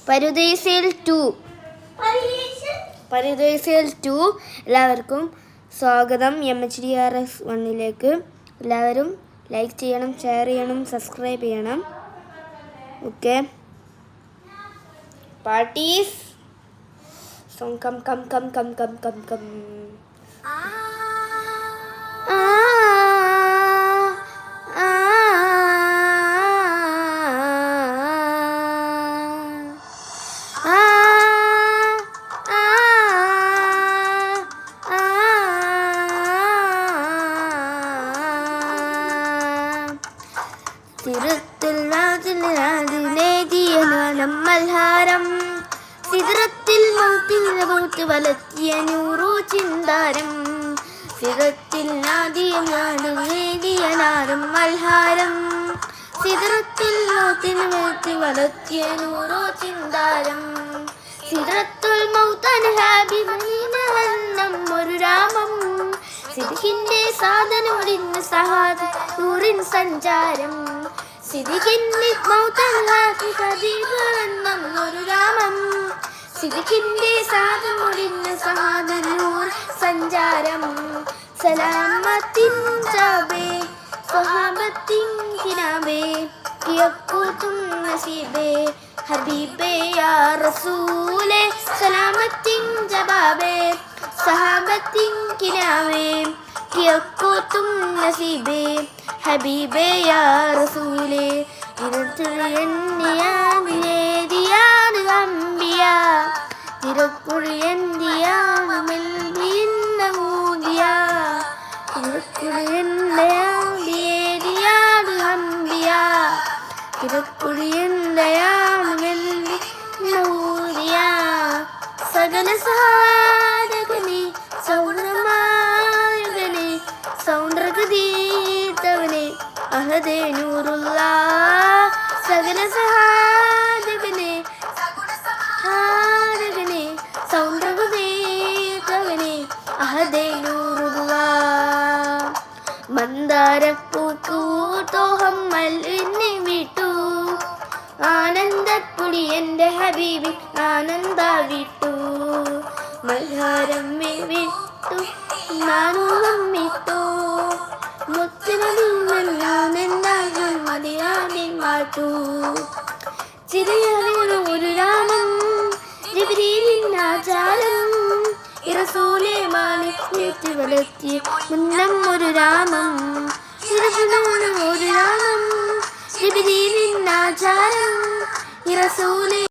പരുദീസയിൽ 2 എല്ലാവർക്കും സ്വാഗതം. MHDRS1 എല്ലാവരും ലൈക്ക് ചെയ്യണം, ഷെയർ ചെയ്യണം, സബ്സ്ക്രൈബ് ചെയ്യണം. ഓക്കെ, പാർട്ടീസ് സോങ് കം. മൽഹാരം സിദ്റത്തിൽ മൗത്ത് വലത്തിയ നൂറു ചിന്താരം സിദ്റത്തിൽ നാദിയം മൽഹാരം സിദ്റത്തിൽ മൗത്ത് വലത്തിയ നൂറു ചിന്താരം സിദ്റത്തുൽ മൗത്തൻ ഹാബിബിനം ഒരു രാമം സിദ്ഖിന്റെ സാധനമൊടിഞ്ഞ സഹാദ നൂറിൻ സഞ്ചാരം സിദ്ഖിന്റെ മൗത്തൻ ഹാബിബിനം ഒരു രാമം സിദ്ഖിന്റെ സാധനമൊടിഞ്ഞ സഹാദ നൂർ സഞ്ചാരം സലാമത്തിൻ ജാബേ സ്വഹാബത്തിൻ കിനാബേ കിയക്കൂത്തും നസീബേ ഹബീബേ യാ റസൂലേ സലാമത്തിൻ ജബാബേ സഹാബത്തിൻ കിനാബേ കിയക്കൂത്തും നസീബേ ഹബീബേ യാ റസൂലേ തിരുക്കുഴിയന്തിയാണ് അമ്പിയ തിരുക്കുഴിയന്തിയാണ് മെൽവിന്നൂതിയ തിരുക്കുഴിയന്തിയാണ് അമ്പിയ തിരുക്കുഴിയന്തിയാണ് മെൽവിന്നൂതിയ സകല സാധകനെ സൗന്ദര്യമായവനെ സൗന്ദര്യതീർത്തവനെ അഹദേ നൂറുള്ള സകല സഹാദകനെ സൗന്ദര്യതീർത്തവനെ അഹദേ നൂറുള്ള മന്ദാരപ്പൂക്കൂട്ടോഹം മല്ലിനെ വിട്ടു ആനന്ദപ്പുളി എൻ്റെ ഹബീബി ആനന്ദ വിട്ടു മൽഹാരം വിട്ടു നാനൂറും വിട്ടു മുത്തിനെല്ലാം മതിയാനിൻ മാറ്റു ചിരിയറിയുന്ന ഒരു രാമം ജിബ്രീലിൻ ആചാരം റസൂലേ മാലിക്ക് വളർത്തിയ മുന്നം ഒരു രാമം ഒരു രാമം ജിബ്രീലിൻ ആചാരം റസൂലേ